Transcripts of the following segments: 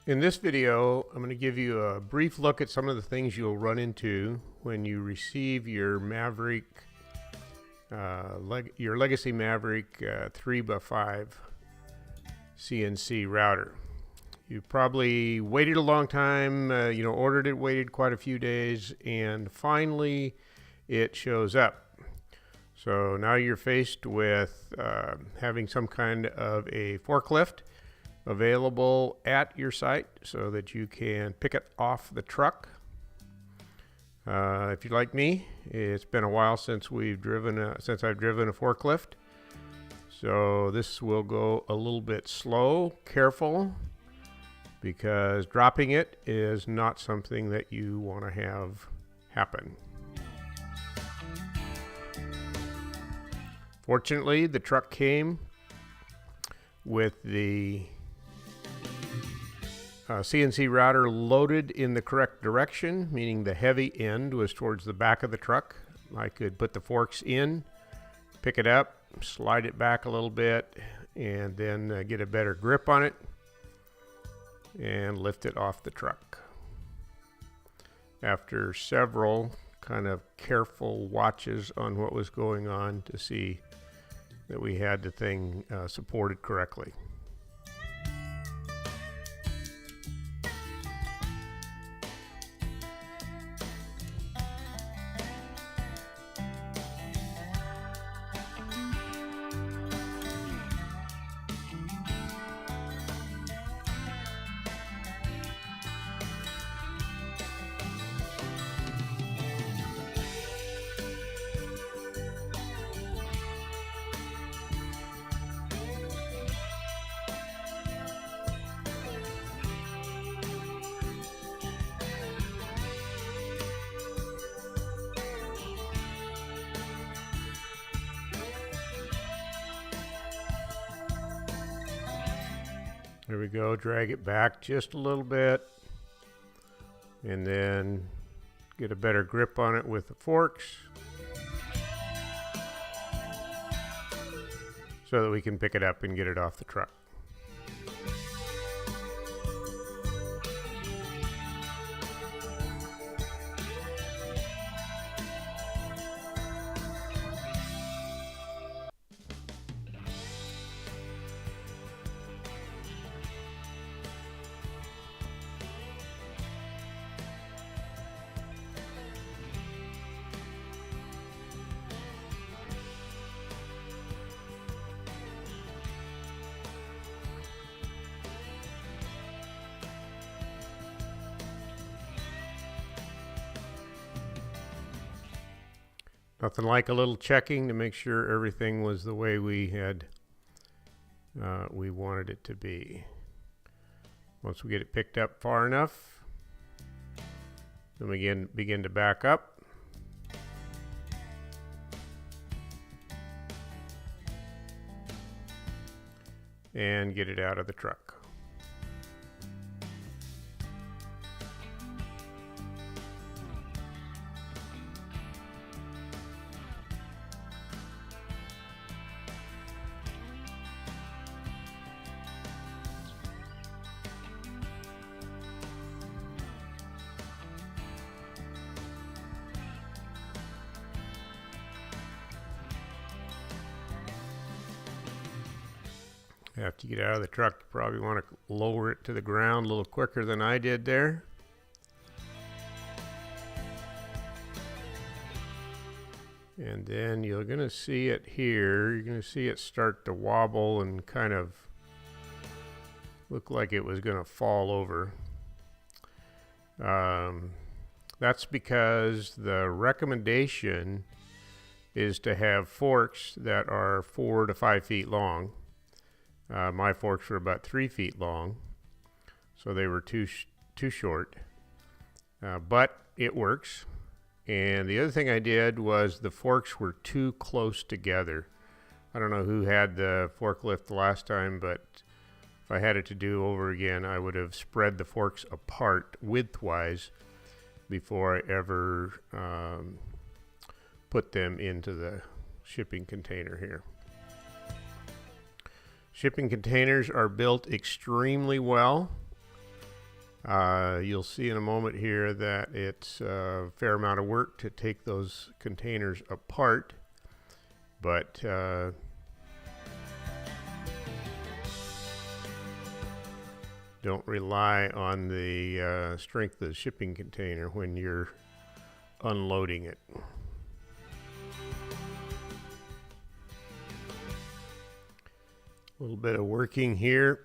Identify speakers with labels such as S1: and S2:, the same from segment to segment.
S1: In this video, I'm going to give you a brief look at some of the things you'll run into when you receive your Maverick, your Legacy Maverick 3x5 CNC router. You probably waited a long time, ordered it, waited quite a few days, and finally it shows up. So now you're faced with having some kind of a forklift available at your site so that you can pick it off the truck. If you're like me, it's been a while since I've driven a forklift, so this will go a little bit slow, careful, because dropping it is not something that you want to have happen. Fortunately, the truck came with the CNC router loaded in the correct direction, meaning the heavy end was towards the back of the truck. I could put the forks in, pick it up, slide it back a little bit, and then get a better grip on it and lift it off the truck. After several kind of careful watches on what was going on to see that we had the thing supported correctly. There we go, drag it back just a little bit and then get a better grip on it with the forks so that we can pick it up and get it off the truck. Nothing like a little checking to make sure everything was the way we wanted it to be. Once we get it picked up far enough, then we begin to back up. And get it out of the truck. After you get out of the truck, you probably want to lower it to the ground a little quicker than I did there. And then you're going to see it here. You're going to see it start to wobble and kind of look like it was going to fall over. That's because the recommendation is to have forks that are 4 to 5 feet long. My forks were about 3 feet long, so they were too short, but it works. And the other thing I did was the forks were too close together. I don't know who had the forklift the last time, but if I had it to do over again, I would have spread the forks apart widthwise before I ever put them into the shipping container here. Shipping containers are built extremely well. You'll see in a moment here that it's a fair amount of work to take those containers apart, but don't rely on the strength of the shipping container when you're unloading it. A little bit of working here.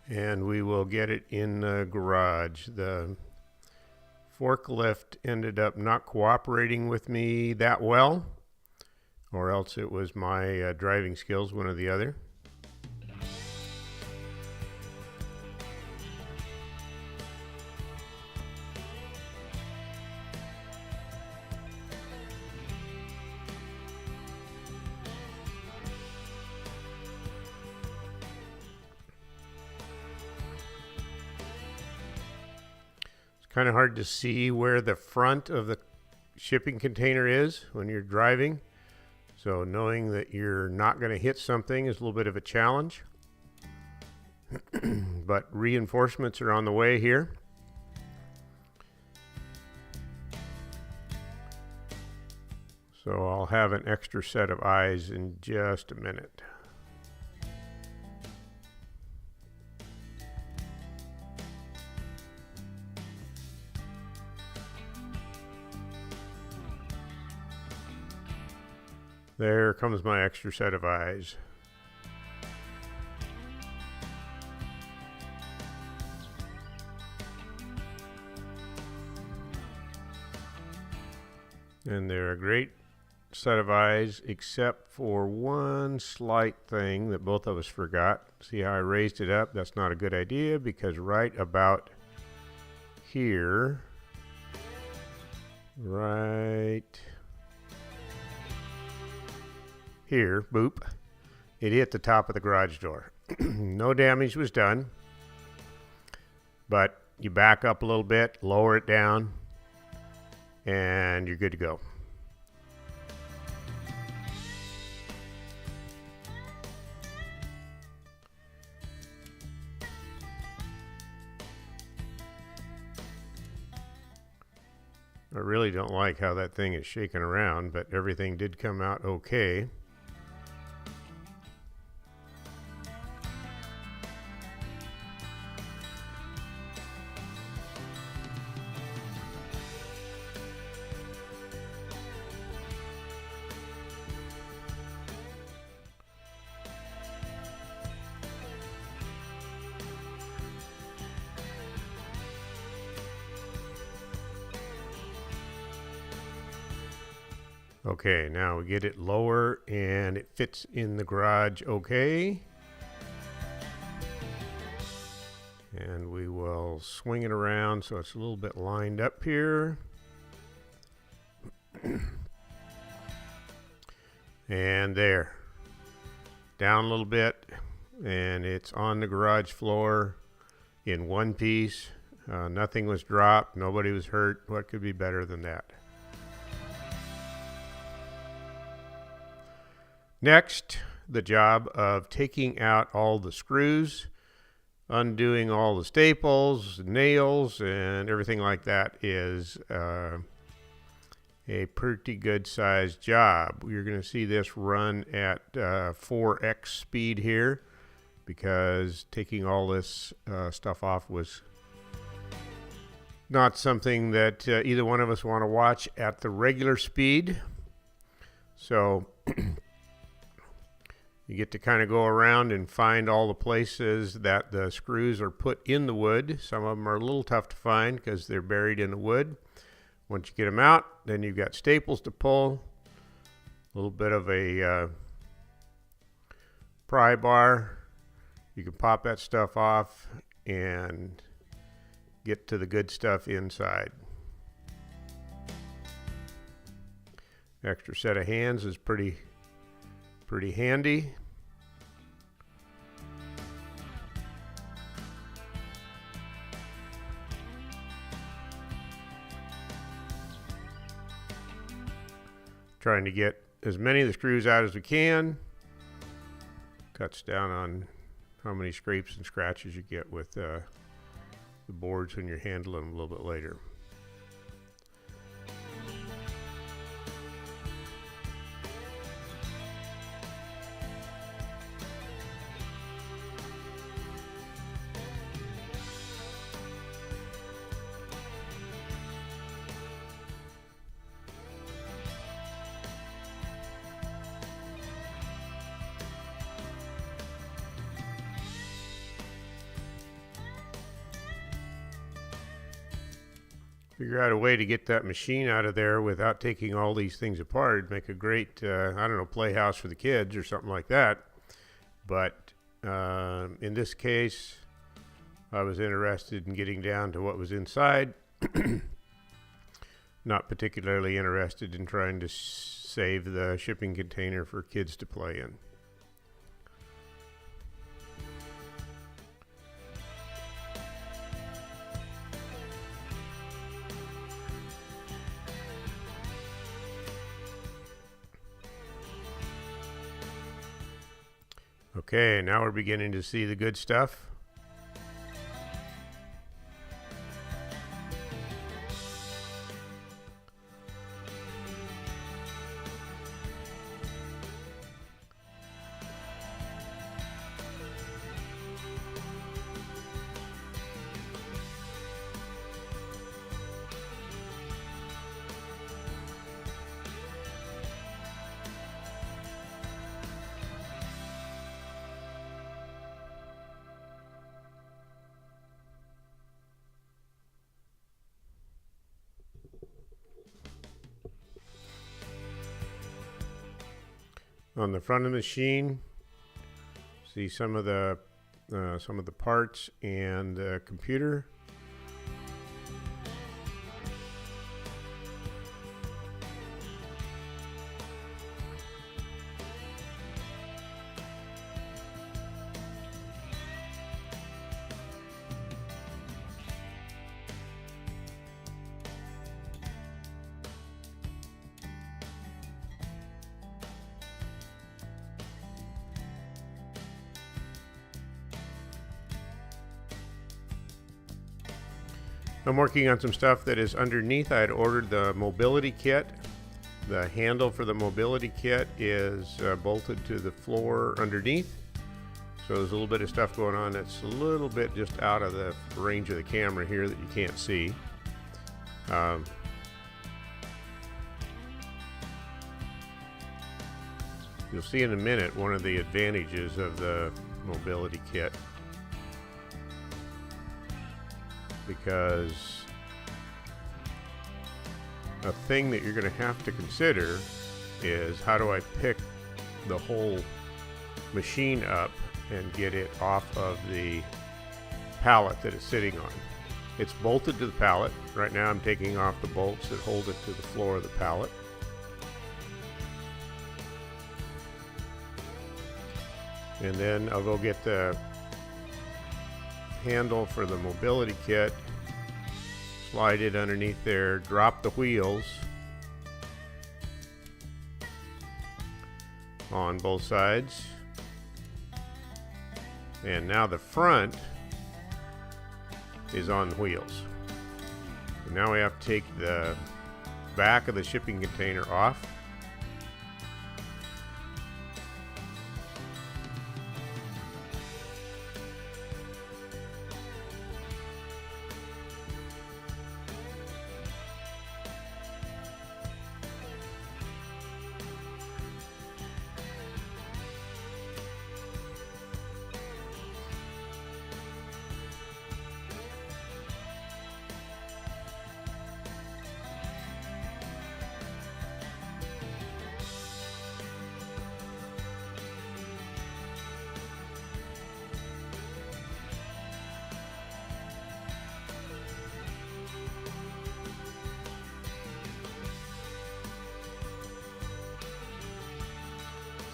S1: And we will get it in the garage. The forklift ended up not cooperating with me that well, or else it was my driving skills, one or the other. Kind of hard to see where the front of the shipping container is when you're driving. So knowing that you're not going to hit something is a little bit of a challenge. But reinforcements are on the way here. So I'll have an extra set of eyes in just a minute. There comes my extra set of eyes. And they're a great set of eyes, except for one slight thing that both of us forgot. See how I raised it up? That's not a good idea, because right about here, right here, boop, it hit the top of the garage door. No damage was done, but you back up a little bit, lower it down, and you're good to go. I really don't like how that thing is shaking around, but everything did come out okay. Okay, now we get it lower and it fits in the garage okay. And we will swing it around so it's a little bit lined up here. And there. Down a little bit, and it's on the garage floor in one piece. Nothing was dropped, nobody was hurt. What could be better than that? Next, the job of taking out all the screws, undoing all the staples, nails, and everything like that is a pretty good sized job. You're going to see this run at 4x speed here, because taking all this stuff off was not something that either one of us want to watch at the regular speed. So you get to kind of go around and find all the places that the screws are put in the wood. Some of them are a little tough to find because they're buried in the wood. Once you get them out, then you've got staples to pull, a little bit of a pry bar. You can pop that stuff off and get to the good stuff inside. Extra set of hands is pretty handy. Trying to get as many of the screws out as we can. Cuts down on how many scrapes and scratches you get with the boards when you're handling them a little bit later. Figure out a way to get that machine out of there without taking all these things apart. It'd make a great, I don't know, playhouse for the kids or something like that. But in this case, I was interested in getting down to what was inside. Not particularly interested in trying to save the shipping container for kids to play in. Okay, now we're beginning to see the good stuff. On the front of the machine, see some of the parts and the computer. I'm working on some stuff that is underneath. I had ordered the mobility kit. The handle for the mobility kit is bolted to the floor underneath. So there's a little bit of stuff going on that's a little bit just out of the range of the camera here that you can't see. You'll see in a minute one of the advantages of the mobility kit, because a thing that you're going to have to consider is, how do I pick the whole machine up and get it off of the pallet that it's sitting on. It's bolted to the pallet. Right now I'm taking off the bolts that hold it to the floor of the pallet. And then I'll go get the handle for the mobility kit, slide it underneath there, drop the wheels on both sides, and now the front is on the wheels. And now we have to take the back of the shipping container off.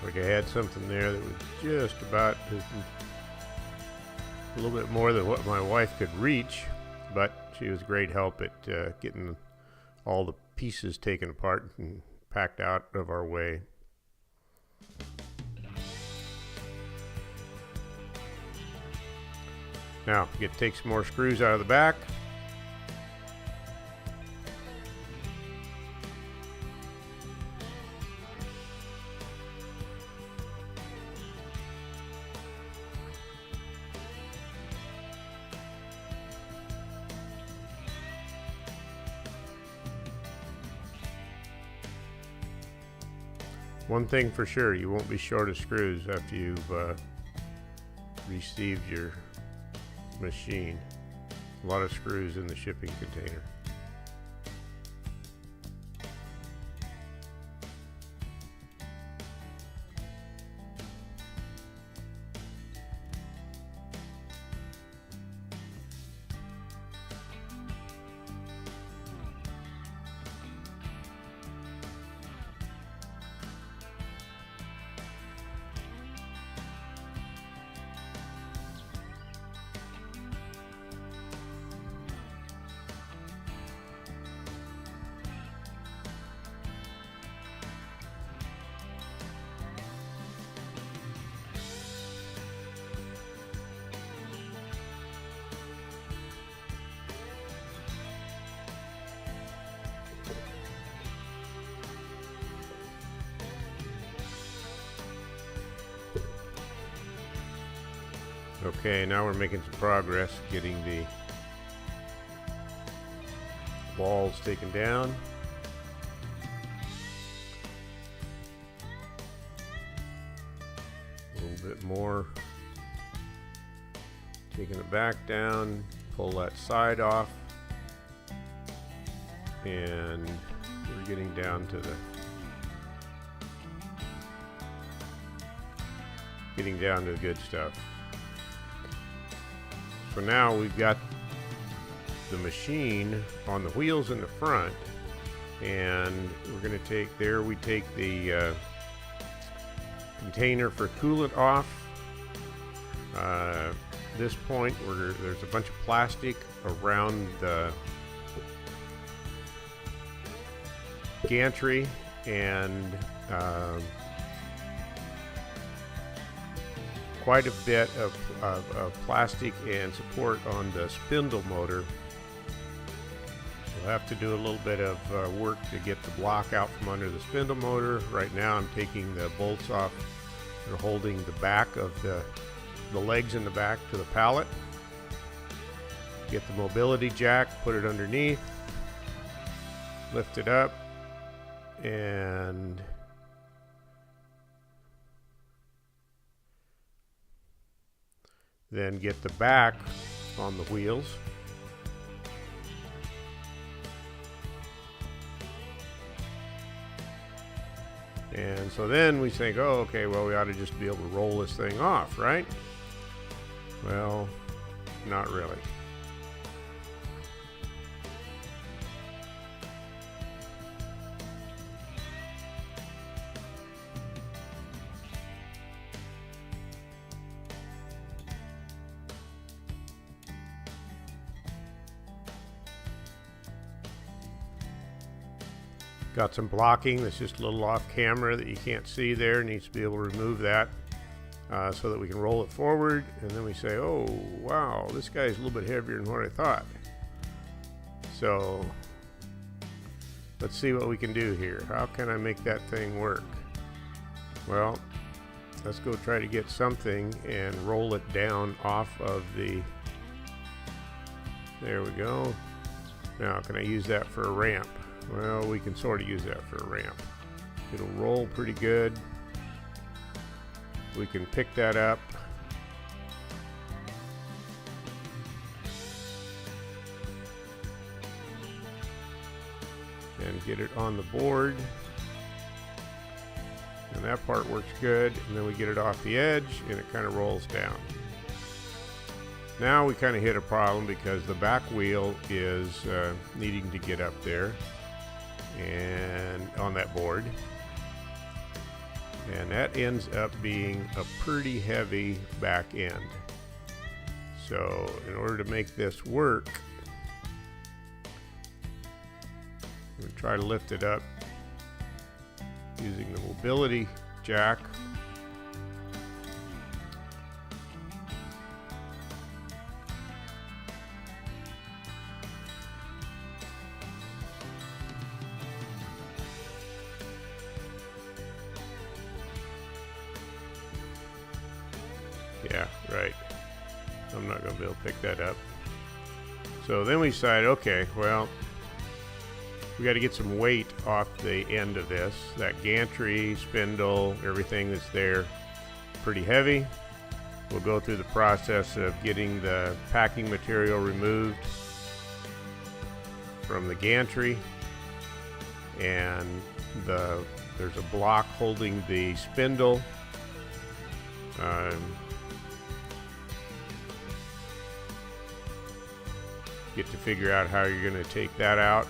S1: Like I had something there that was just about a little bit more than what my wife could reach, but she was great help at getting all the pieces taken apart and packed out of our way. Now, take some more screws out of the back. One thing for sure, you won't be short of screws after you've received your machine. A lot of screws in the shipping container. Okay, now we're making some progress getting the walls taken down. A little bit more. Taking it back down, pull that side off, and we're getting down to the good stuff. So now we've got the machine on the wheels in the front, and we're going to take the container for coolant off. This point there's a bunch of plastic around the gantry, and quite a bit of plastic and support on the spindle motor. We'll have to do a little bit of work to get the block out from under the spindle motor. Right now I'm taking the bolts off and holding the back of the legs in the back to the pallet. Get the mobility jack, put it underneath, lift it up, and then get the back on the wheels. And so then we think, oh, okay, well, we ought to just be able to roll this thing off, right? Well, not really. Got some blocking that's just a little off camera that you can't see there. Needs to be able to remove that so that we can roll it forward. And then we say, oh, wow, this guy's a little bit heavier than what I thought. So let's see what we can do here. How can I make that thing work? Well, let's go try to get something and roll it down off of the... There we go. Now, can I use that for a ramp? Well, we can sort of use that for a ramp. It'll roll pretty good. We can pick that up. And get it on the board. And that part works good. And then we get it off the edge and it kind of rolls down. Now we kind of hit a problem because the back wheel is needing to get up there and on that board, and that ends up being a pretty heavy back end. So in order to make this work, I'm going to try to lift it up using the mobility jack. Yeah, right. I'm not going to be able to pick that up. So then we decided, okay, well, we got to get some weight off the end of this. That gantry, spindle, everything that's there, pretty heavy. We'll go through the process of getting the packing material removed from the gantry, and there's a block holding the spindle. Get to figure out how you're going to take that out.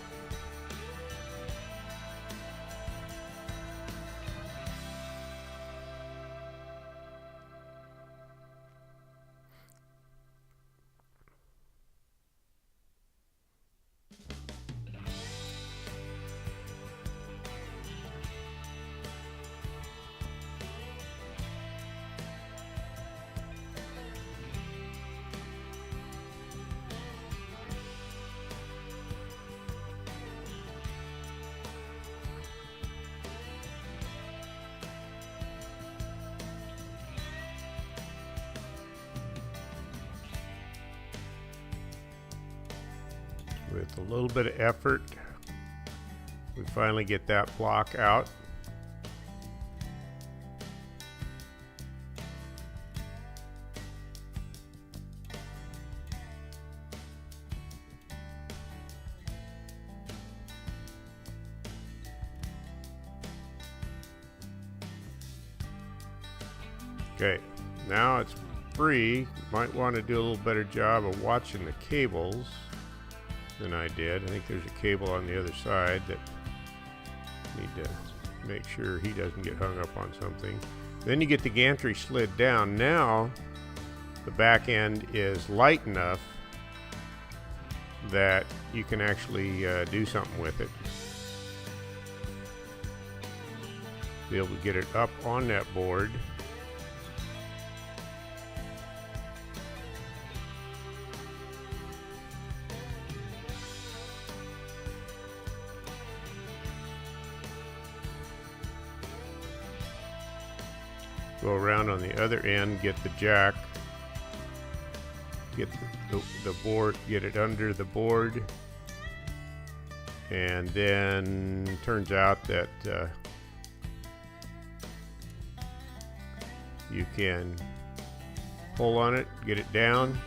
S1: With a little bit of effort, we finally get that block out. Okay, now it's free. Might want to do a little better job of watching the cables than I did. I think there's a cable on the other side that need to make sure he doesn't get hung up on something. Then you get the gantry slid down. Now the back end is light enough that you can actually do something with it. Be able to get it up on that board. Go around on the other end, get the jack, get the board, get it under the board, and then turns out that you can pull on it, get it down.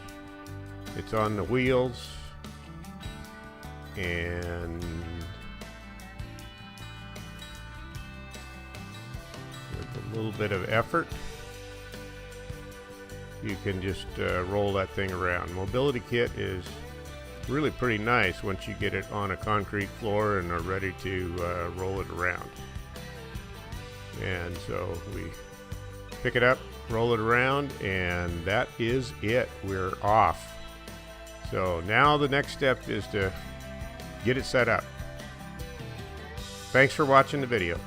S1: It's on the wheels, and a little bit of effort, you can just roll that thing around. Mobility kit is really pretty nice once you get it on a concrete floor and are ready to roll it around. And so we pick it up, roll it around, and that is it. We're off. So now the next step is to get it set up. Thanks for watching the video.